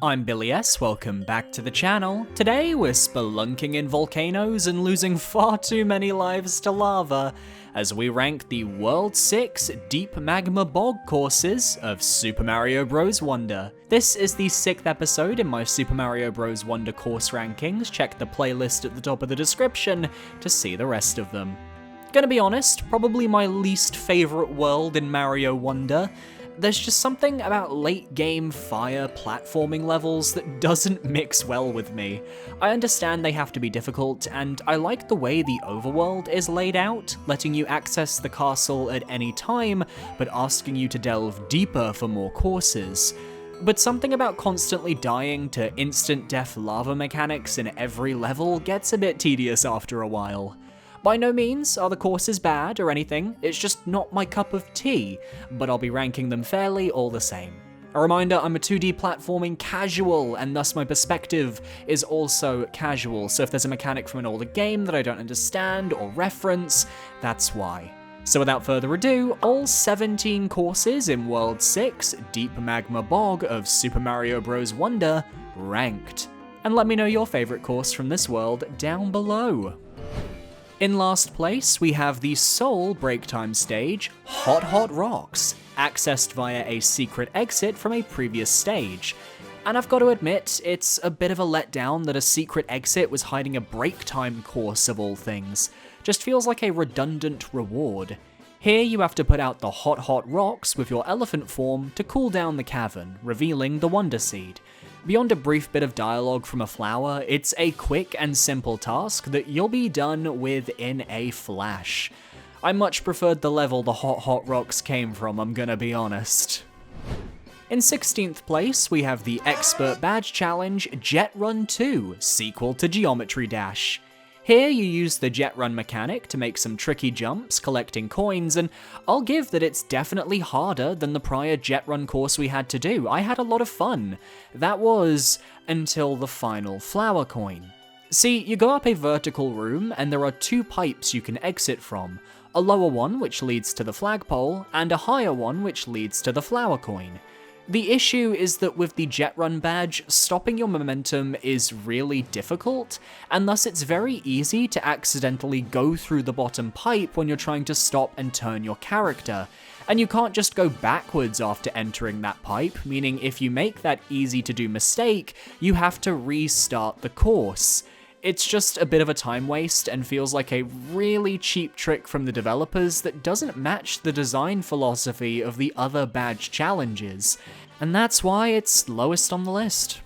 I'm Billy S, welcome back to the channel. Today we're spelunking in volcanoes and losing far too many lives to lava as we rank the World 6 Deep Magma Bog courses of Super Mario Bros. Wonder. This is the 6th episode in my Super Mario Bros. Wonder course rankings. Check the playlist at the top of the description to see the rest of them. Gonna be honest, probably my least favourite world in Mario Wonder. There's just something about late game fire platforming levels that doesn't mix well with me. I understand they have to be difficult, and I like the way the overworld is laid out, letting you access the castle at any time, but asking you to delve deeper for more courses. But something about constantly dying to instant death lava mechanics in every level gets a bit tedious after a while. By no means are the courses bad or anything, it's just not my cup of tea, but I'll be ranking them fairly all the same. A reminder, I'm a 2D platforming casual, and thus my perspective is also casual, so if there's a mechanic from an older game that I don't understand or reference, that's why. So without further ado, all 17 courses in World 6 Deep Magma Bog of Super Mario Bros. Wonder ranked. And let me know your favourite course from this world down below. In last place, we have the sole break time stage, Hot Rocks, accessed via a secret exit from a previous stage. And I've got to admit, it's a bit of a letdown that a secret exit was hiding a break time course of all things. Just feels like a redundant reward. Here you have to put out the hot rocks with your elephant form to cool down the cavern, revealing the Wonder Seed. Beyond a brief bit of dialogue from a flower, it's a quick and simple task that you'll be done with in a flash. I much preferred the level the hot rocks came from, I'm gonna be honest. In 16th place, we have the Expert Badge Challenge Jet Run 2, sequel to Geometry Dash. Here you use the jet run mechanic to make some tricky jumps, collecting coins, and I'll give that it's definitely harder than the prior jet run course we had to do. I had a lot of fun. That was until the final flower coin. See, you go up a vertical room and there are two pipes you can exit from, a lower one which leads to the flagpole, and a higher one which leads to the flower coin. The issue is that with the Jet Run badge, stopping your momentum is really difficult, and thus it's very easy to accidentally go through the bottom pipe when you're trying to stop and turn your character. And you can't just go backwards after entering that pipe, meaning if you make that easy to do mistake, you have to restart the course. It's just a bit of a time waste and feels like a really cheap trick from the developers that doesn't match the design philosophy of the other badge challenges, and that's why it's lowest on the list.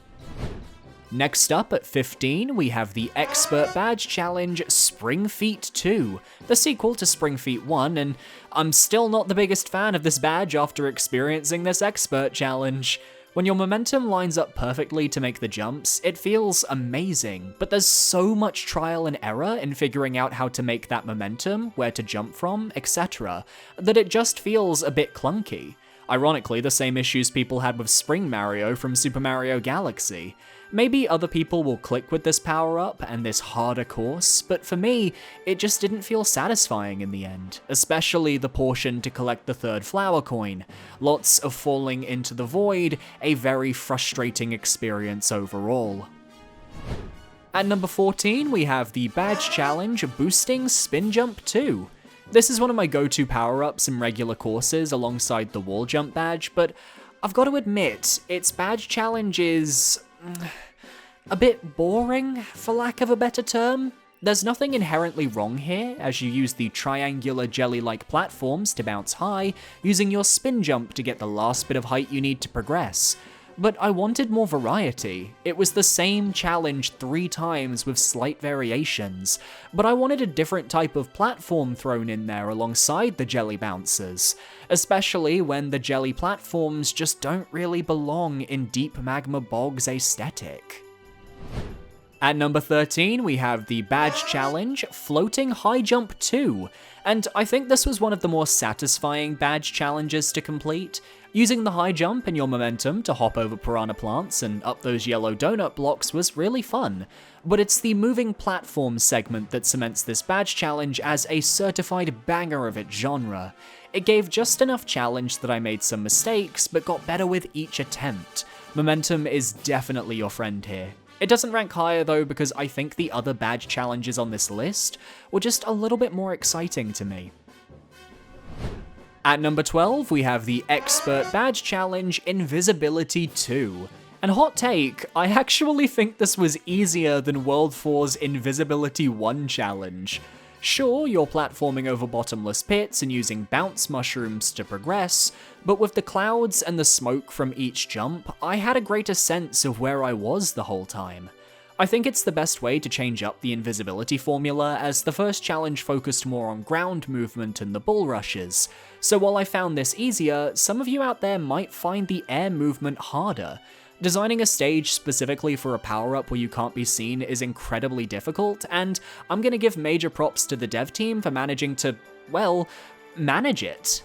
Next up at 15, we have the Expert Badge Challenge Spring Feet 2, the sequel to Spring Feet 1, and I'm still not the biggest fan of this badge after experiencing this Expert Challenge. When your momentum lines up perfectly to make the jumps, it feels amazing, but there's so much trial and error in figuring out how to make that momentum, where to jump from, etc., that it just feels a bit clunky. Ironically, the same issues people had with Spring Mario from Super Mario Galaxy. Maybe other people will click with this power-up and this harder course, but for me, it just didn't feel satisfying in the end, especially the portion to collect the third flower coin. Lots of falling into the void, a very frustrating experience overall. At number 14, we have the Badge Challenge Boosting Spin Jump 2. This is one of my go-to power-ups in regular courses alongside the Wall Jump badge, but I've got to admit, its badge challenge is a bit boring, for lack of a better term. There's nothing inherently wrong here, as you use the triangular jelly-like platforms to bounce high, using your spin jump to get the last bit of height you need to progress. But I wanted more variety. It was the same challenge 3 times with slight variations, but I wanted a different type of platform thrown in there alongside the jelly bouncers, especially when the jelly platforms just don't really belong in Deep Magma Bog's aesthetic. At number 13, we have the Badge Challenge Floating High Jump 2, and I think this was one of the more satisfying badge challenges to complete. Using the high jump and your momentum to hop over piranha plants and up those yellow donut blocks was really fun, but it's the moving platform segment that cements this badge challenge as a certified banger of its genre. It gave just enough challenge that I made some mistakes, but got better with each attempt. Momentum is definitely your friend here. It doesn't rank higher though because I think the other badge challenges on this list were just a little bit more exciting to me. At number 12, we have the Expert Badge Challenge Invisibility 2. And hot take, I actually think this was easier than World 4's Invisibility 1 challenge. Sure, you're platforming over bottomless pits and using bounce mushrooms to progress, but with the clouds and the smoke from each jump, I had a greater sense of where I was the whole time. I think it's the best way to change up the invisibility formula, as the first challenge focused more on ground movement and the bull rushes, so while I found this easier, some of you out there might find the air movement harder. Designing a stage specifically for a power-up where you can't be seen is incredibly difficult, and I'm gonna give major props to the dev team for managing to, well, manage it.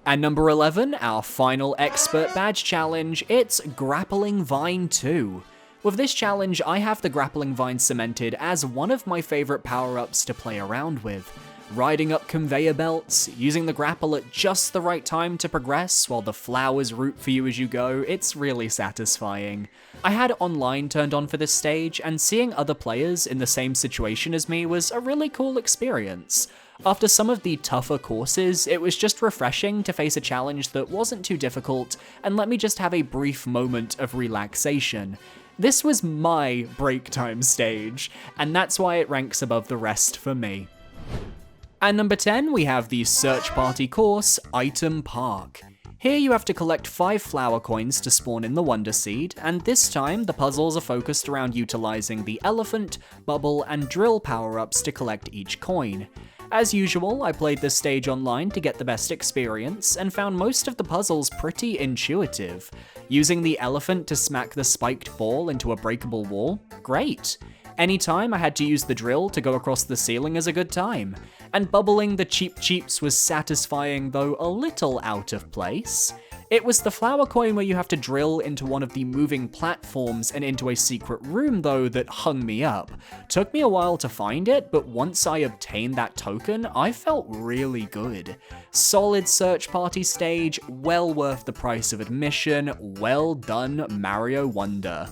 At number 11, our final Expert Badge Challenge, it's Grappling Vine 2. With this challenge, I have the Grappling Vine cemented as one of my favorite power-ups to play around with. Riding up conveyor belts, using the grapple at just the right time to progress while the flowers root for you as you go, it's really satisfying. I had online turned on for this stage, and seeing other players in the same situation as me was a really cool experience. After some of the tougher courses, it was just refreshing to face a challenge that wasn't too difficult and let me just have a brief moment of relaxation. This was my break time stage, and that's why it ranks above the rest for me. At number 10, we have the Search Party course, Item Park. Here you have to collect 5 flower coins to spawn in the Wonder Seed, and this time the puzzles are focused around utilizing the Elephant, Bubble, and Drill power-ups to collect each coin. As usual, I played this stage online to get the best experience, and found most of the puzzles pretty intuitive. Using the Elephant to smack the spiked ball into a breakable wall? Great. Anytime I had to use the drill to go across the ceiling is a good time. And bubbling the Cheep Cheeps was satisfying, though a little out of place. It was the flower coin where you have to drill into one of the moving platforms and into a secret room though that hung me up. Took me a while to find it, but once I obtained that token, I felt really good. Solid search party stage, well worth the price of admission, well done Mario Wonder.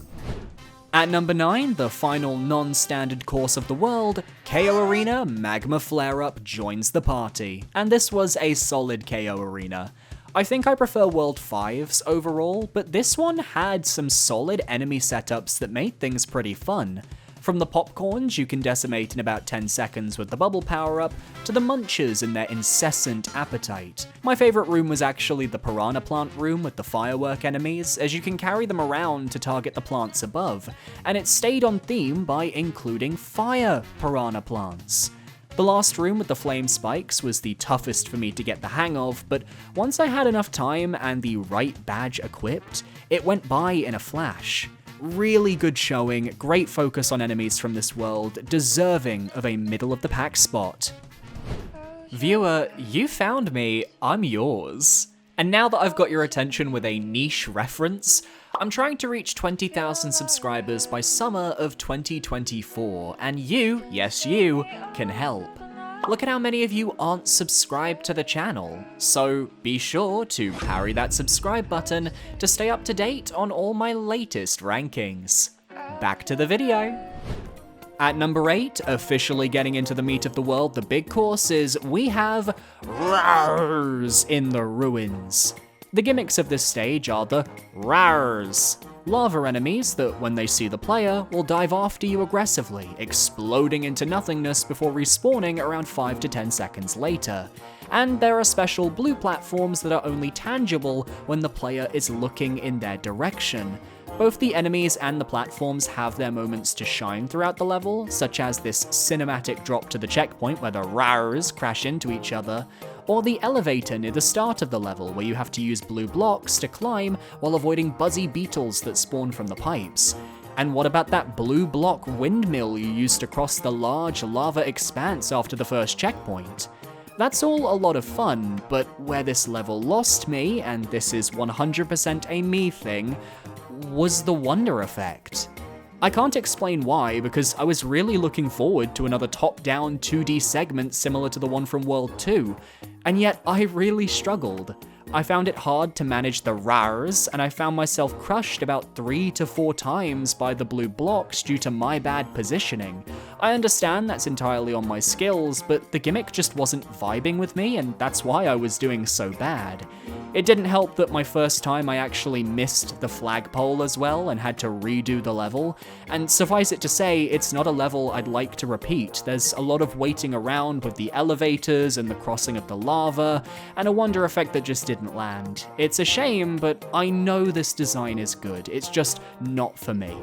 At number 9, the final non-standard course of the world, KO Arena Magma Flare-Up joins the party, and this was a solid KO Arena. I think I prefer World 5's overall, but this one had some solid enemy setups that made things pretty fun. From the popcorns you can decimate in about 10 seconds with the bubble power-up, to the munchers and their incessant appetite. My favourite room was actually the piranha plant room with the firework enemies, as you can carry them around to target the plants above, and it stayed on theme by including fire piranha plants. The last room with the flame spikes was the toughest for me to get the hang of, but once I had enough time and the right badge equipped, it went by in a flash. Really good showing, great focus on enemies from this world, deserving of a middle-of-the-pack spot. Viewer, you found me, I'm yours. And now that I've got your attention with a niche reference, I'm trying to reach 20,000 subscribers by summer of 2024, and you, yes you, can help. Look at how many of you aren't subscribed to the channel, so be sure to parry that subscribe button to stay up to date on all my latest rankings. Back to the video. At number 8, officially getting into the meat of the world, the big courses, we have Rars in the Ruins. The gimmicks of this stage are the Rars, lava enemies that, when they see the player, will dive after you aggressively, exploding into nothingness before respawning around 5 to 10 seconds later. And there are special blue platforms that are only tangible when the player is looking in their direction. Both the enemies and the platforms have their moments to shine throughout the level, such as this cinematic drop to the checkpoint where the Rars crash into each other, or the elevator near the start of the level where you have to use blue blocks to climb while avoiding buzzy beetles that spawn from the pipes. And what about that blue block windmill you used to cross the large lava expanse after the first checkpoint? That's all a lot of fun, but where this level lost me, and this is 100% a me thing, was the wonder effect. I can't explain why, because I was really looking forward to another top-down 2D segment similar to the one from World 2, and yet I really struggled. I found it hard to manage the rars, and I found myself crushed about 3 to 4 times by the blue blocks due to my bad positioning. I understand that's entirely on my skills, but the gimmick just wasn't vibing with me, and that's why I was doing so bad. It didn't help that my first time I actually missed the flagpole as well and had to redo the level, and suffice it to say, it's not a level I'd like to repeat. There's a lot of waiting around with the elevators and the crossing of the lava, and a wonder effect that just didn't land. It's a shame, but I know this design is good. It's just not for me.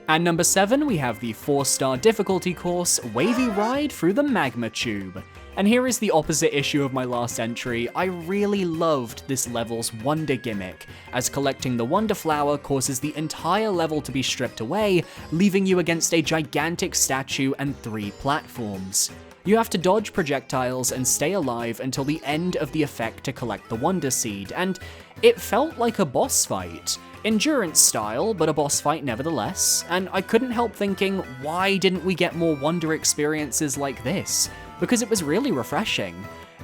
At number 7, we have the 4-star difficulty course, Wavy Ride Through the Magma Tube. And here is the opposite issue of my last entry. I really loved this level's wonder gimmick, as collecting the wonder flower causes the entire level to be stripped away, leaving you against a gigantic statue and 3 platforms. You have to dodge projectiles and stay alive until the end of the effect to collect the wonder seed, and it felt like a boss fight. Endurance style, but a boss fight nevertheless, and I couldn't help thinking, why didn't we get more wonder experiences like this? Because it was really refreshing.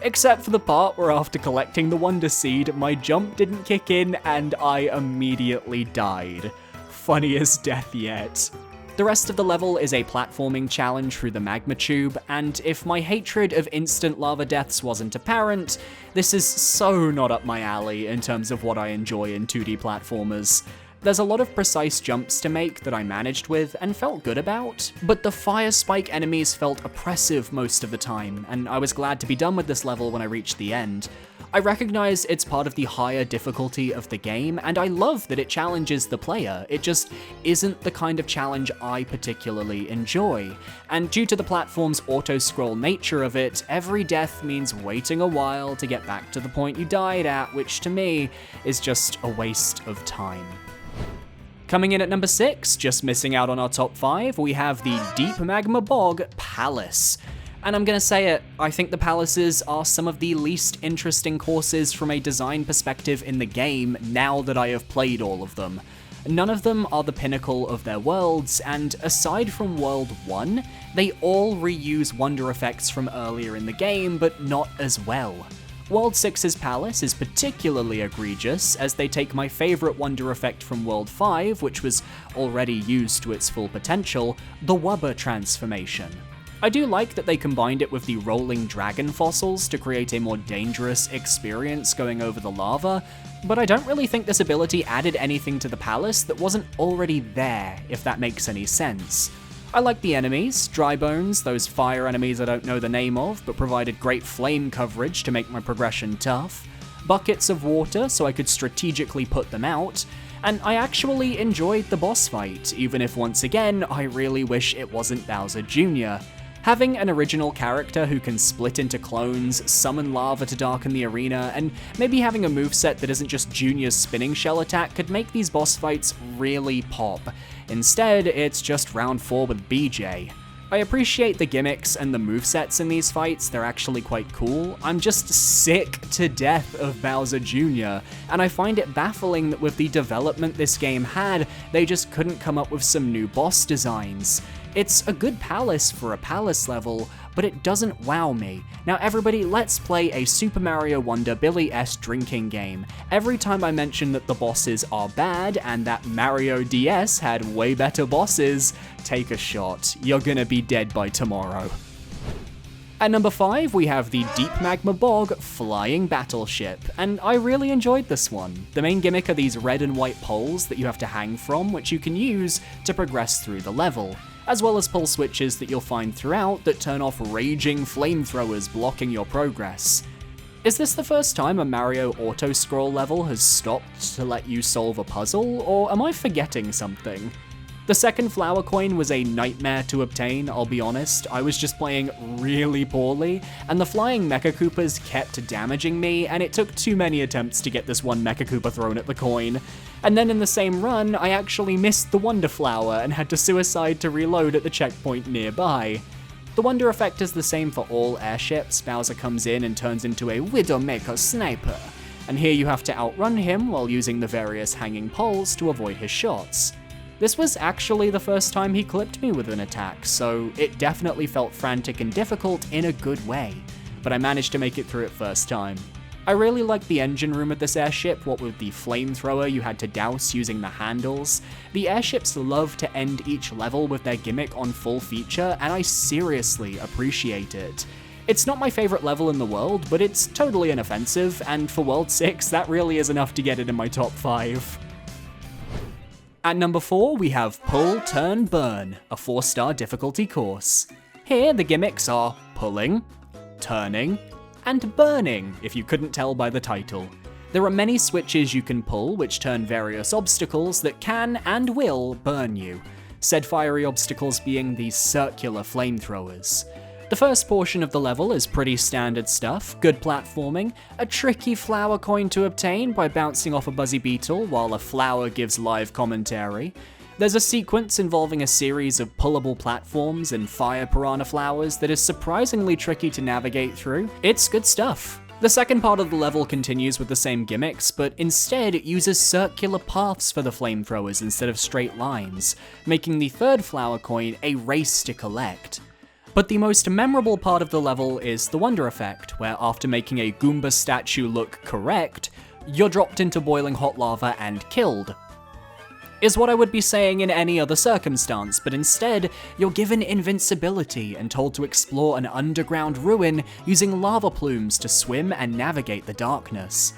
Except for the part where after collecting the wonder seed, my jump didn't kick in and I immediately died. Funniest death yet. The rest of the level is a platforming challenge through the magma tube, and if my hatred of instant lava deaths wasn't apparent, this is so not up my alley in terms of what I enjoy in 2D platformers. There's a lot of precise jumps to make that I managed with and felt good about, but the fire spike enemies felt oppressive most of the time, and I was glad to be done with this level when I reached the end. I recognize it's part of the higher difficulty of the game, and I love that it challenges the player. It just isn't the kind of challenge I particularly enjoy. And due to the platform's auto-scroll nature of it, every death means waiting a while to get back to the point you died at, which to me is just a waste of time. Coming in at number 6, just missing out on our top 5, we have the Deep Magma Bog Palace. And I'm gonna say it, I think the palaces are some of the least interesting courses from a design perspective in the game now that I have played all of them. None of them are the pinnacle of their worlds, and aside from World 1, they all reuse wonder effects from earlier in the game, but not as well. World 6's palace is particularly egregious, as they take my favourite wonder effect from World 5, which was already used to its full potential, the Wubba transformation. I do like that they combined it with the rolling dragon fossils to create a more dangerous experience going over the lava, but I don't really think this ability added anything to the palace that wasn't already there, if that makes any sense. I like the enemies, dry bones, those fire enemies I don't know the name of, but provided great flame coverage to make my progression tough, buckets of water so I could strategically put them out, and I actually enjoyed the boss fight, even if once again I really wish it wasn't Bowser Jr. Having an original character who can split into clones, summon lava to darken the arena, and maybe having a moveset that isn't just Junior's spinning shell attack could make these boss fights really pop. Instead, it's just round 4 with BJ. I appreciate the gimmicks and the movesets in these fights, they're actually quite cool. I'm just sick to death of Bowser Jr., and I find it baffling that with the development this game had, they just couldn't come up with some new boss designs. It's a good palace for a palace level, but it doesn't wow me. Now everybody, let's play a Super Mario Wonder Billy S drinking game. Every time I mention that the bosses are bad and that Mario DS had way better bosses, take a shot. You're gonna be dead by tomorrow. At number 5, we have the Deep Magma Bog Flying Battleship, and I really enjoyed this one. The main gimmick are these red and white poles that you have to hang from, which you can use to progress through the level, as well as pull switches that you'll find throughout that turn off raging flamethrowers blocking your progress. Is this the first time a Mario auto-scroll level has stopped to let you solve a puzzle, or am I forgetting something? The second flower coin was a nightmare to obtain, I'll be honest. I was just playing really poorly, and the flying Mecha Koopas kept damaging me, and it took too many attempts to get this one Mecha Koopa thrown at the coin. And then in the same run, I actually missed the Wonder Flower and had to suicide to reload at the checkpoint nearby. The Wonder effect is the same for all airships. Bowser comes in and turns into a Widowmaker sniper, and here you have to outrun him while using the various hanging poles to avoid his shots. This was actually the first time he clipped me with an attack, so it definitely felt frantic and difficult in a good way, but I managed to make it through it first time. I really liked the engine room of this airship, what with the flamethrower you had to douse using the handles. The airships love to end each level with their gimmick on full feature, and I seriously appreciate it. It's not my favorite level in the world, but it's totally inoffensive, and for World 6, that really is enough to get it in my top 5. At number 4, we have Pull, Turn, Burn, a 4-star difficulty course. Here, the gimmicks are pulling, turning, and burning, if you couldn't tell by the title. There are many switches you can pull which turn various obstacles that can and will burn you, said fiery obstacles being these circular flamethrowers. The first portion of the level is pretty standard stuff, good platforming, a tricky flower coin to obtain by bouncing off a buzzy beetle while a flower gives live commentary. There's a sequence involving a series of pullable platforms and fire piranha flowers that is surprisingly tricky to navigate through. It's good stuff. The second part of the level continues with the same gimmicks, but instead it uses circular paths for the flamethrowers instead of straight lines, making the third flower coin a race to collect. But the most memorable part of the level is the Wonder Effect, where after making a Goomba statue look correct, you're dropped into boiling hot lava and killed. Is what I would be saying in any other circumstance, but instead, you're given invincibility and told to explore an underground ruin using lava plumes to swim and navigate the darkness.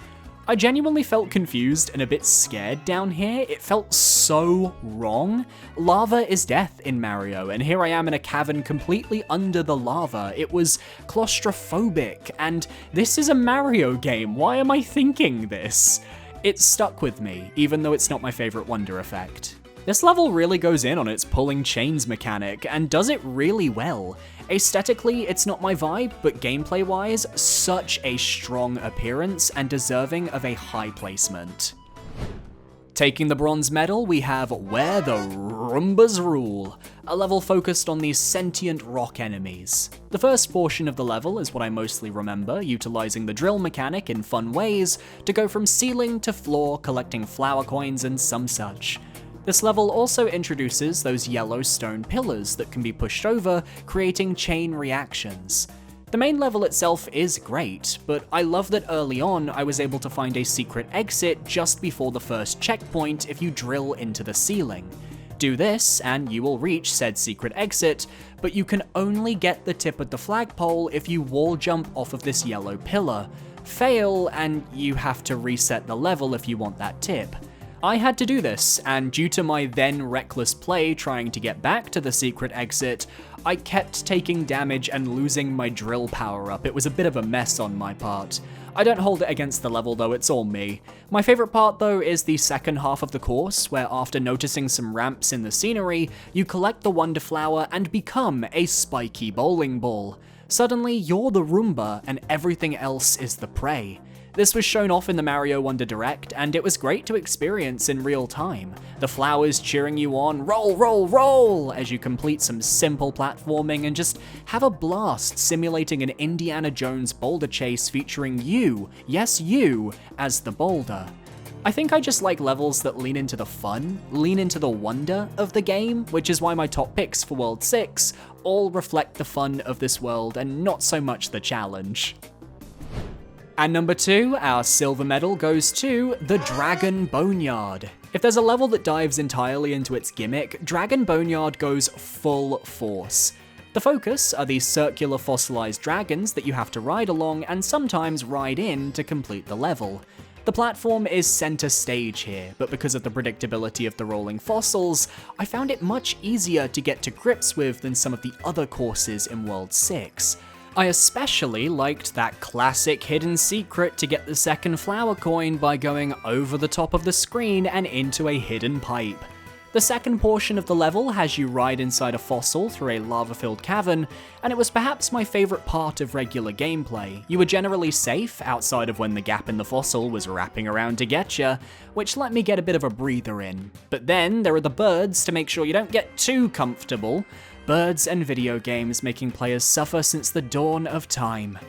I genuinely felt confused and a bit scared down here. It felt so wrong. Lava is death in Mario, and here I am in a cavern completely under the lava. It was claustrophobic, and this is a Mario game. Why am I thinking this? It stuck with me, even though it's not my favorite Wonder Effect. This level really goes in on its pulling chains mechanic, and does it really well. Aesthetically, it's not my vibe, but gameplay-wise, such a strong appearance and deserving of a high placement. Taking the bronze medal, we have Where the Roombas Rule, a level focused on these sentient rock enemies. The first portion of the level is what I mostly remember, utilizing the drill mechanic in fun ways to go from ceiling to floor, collecting flower coins and some such. This level also introduces those yellow stone pillars that can be pushed over, creating chain reactions. The main level itself is great, but I love that early on I was able to find a secret exit just before the first checkpoint if you drill into the ceiling. Do this, and you will reach said secret exit, but you can only get the tip of the flagpole if you wall jump off of this yellow pillar. Fail, and you have to reset the level if you want that tip. I had to do this, and due to my then reckless play trying to get back to the secret exit, I kept taking damage and losing my drill power-up. It was a bit of a mess on my part. I don't hold it against the level though, it's all me. My favorite part though is the second half of the course, where after noticing some ramps in the scenery, you collect the Wonder Flower and become a spiky bowling ball. Suddenly, you're the Roomba, and everything else is the prey. This was shown off in the Mario Wonder Direct, and it was great to experience in real time. The flowers cheering you on, roll, roll, roll, as you complete some simple platforming and just have a blast simulating an Indiana Jones boulder chase featuring you, yes you, as the boulder. I think I just like levels that lean into the fun, lean into the wonder of the game, which is why my top picks for World 6 all reflect the fun of this world and not so much the challenge. At number 2, our silver medal goes to the Dragon Boneyard. If there's a level that dives entirely into its gimmick, Dragon Boneyard goes full force. The focus are these circular fossilized dragons that you have to ride along and sometimes ride in to complete the level. The platform is center stage here, but because of the predictability of the rolling fossils, I found it much easier to get to grips with than some of the other courses in World 6. I especially liked that classic hidden secret to get the second flower coin by going over the top of the screen and into a hidden pipe. The second portion of the level has you ride inside a fossil through a lava-filled cavern, and it was perhaps my favorite part of regular gameplay. You were generally safe outside of when the gap in the fossil was wrapping around to get you, which let me get a bit of a breather in. But then there are the birds to make sure you don't get too comfortable. Birds and video games making players suffer since the dawn of time.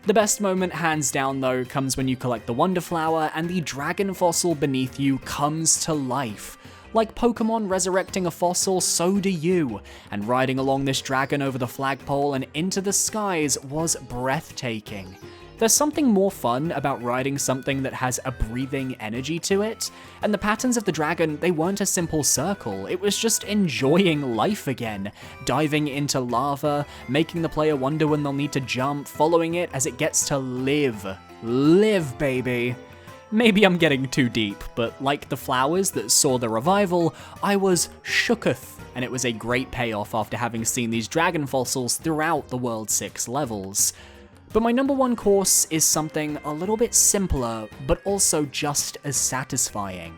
The best moment hands down though comes when you collect the Wonder Flower and the dragon fossil beneath you comes to life. Like Pokemon resurrecting a fossil, so do you, and riding along this dragon over the flagpole and into the skies was breathtaking. There's something more fun about riding something that has a breathing energy to it, and the patterns of the dragon, they weren't a simple circle, it was just enjoying life again, diving into lava, making the player wonder when they'll need to jump, following it as it gets to live. Live, baby. Maybe I'm getting too deep, but like the flowers that saw the revival, I was shooketh, and it was a great payoff after having seen these dragon fossils throughout the World 6 levels. But my number one course is something a little bit simpler, but also just as satisfying.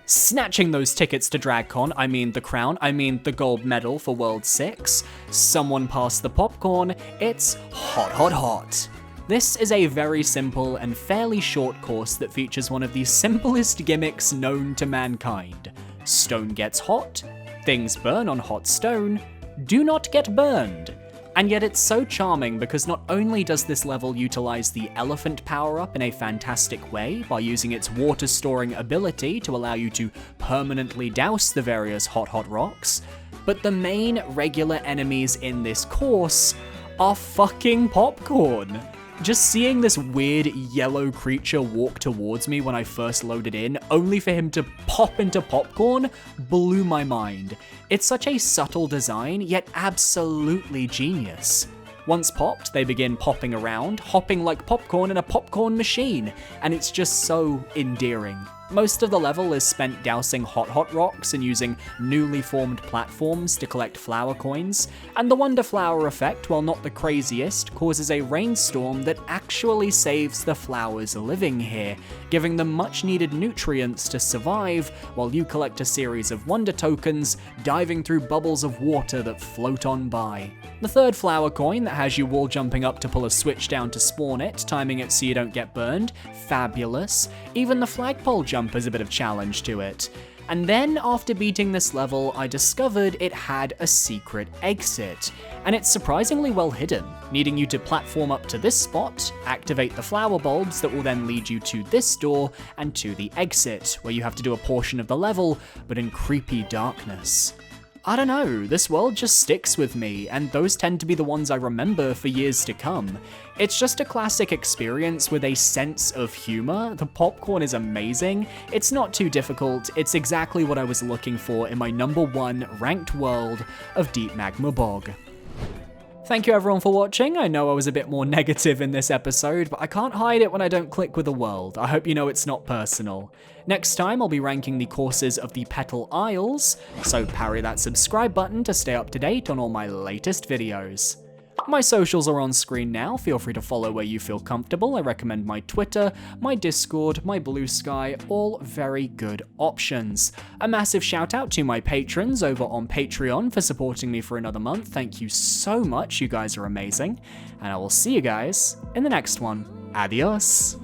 Snatching those tickets to DragCon, I mean the crown, I mean the gold medal for World 6. Someone pass the popcorn, it's hot, hot, hot. This is a very simple and fairly short course that features one of the simplest gimmicks known to mankind. Stone gets hot, things burn on hot stone, do not get burned. And yet it's so charming because not only does this level utilize the elephant power-up in a fantastic way by using its water-storing ability to allow you to permanently douse the various hot rocks, but the main regular enemies in this course are fucking popcorn. Just seeing this weird yellow creature walk towards me when I first loaded in, only for him to pop into popcorn, blew my mind. It's such a subtle design, yet absolutely genius. Once popped, they begin popping around, hopping like popcorn in a popcorn machine, and it's just so endearing. Most of the level is spent dousing hot rocks and using newly formed platforms to collect flower coins, and the Wonder Flower effect, while not the craziest, causes a rainstorm that actually saves the flowers living here, giving them much needed nutrients to survive while you collect a series of wonder tokens, diving through bubbles of water that float on by. The third flower coin that has you wall jumping up to pull a switch down to spawn it, timing it so you don't get burned, fabulous. Even the flagpole jump has a bit of challenge to it. And then after beating this level, I discovered it had a secret exit, and it's surprisingly well hidden, needing you to platform up to this spot, activate the flower bulbs that will then lead you to this door and to the exit, where you have to do a portion of the level, but in creepy darkness. I don't know, this world just sticks with me, and those tend to be the ones I remember for years to come. It's just a classic experience with a sense of humor. The popcorn is amazing, it's not too difficult, it's exactly what I was looking for in my number one ranked world of Deep Magma Bog. Thank you everyone for watching. I know I was a bit more negative in this episode, but I can't hide it when I don't click with the world. I hope you know it's not personal. Next time, I'll be ranking the courses of the Petal Isles, so parry that subscribe button to stay up to date on all my latest videos. My socials are on screen now, feel free to follow where you feel comfortable. I recommend my Twitter, my Discord, my Blue Sky, all very good options. A massive shout out to my patrons over on Patreon for supporting me for another month. Thank you so much, you guys are amazing. And I will see you guys in the next one. Adios.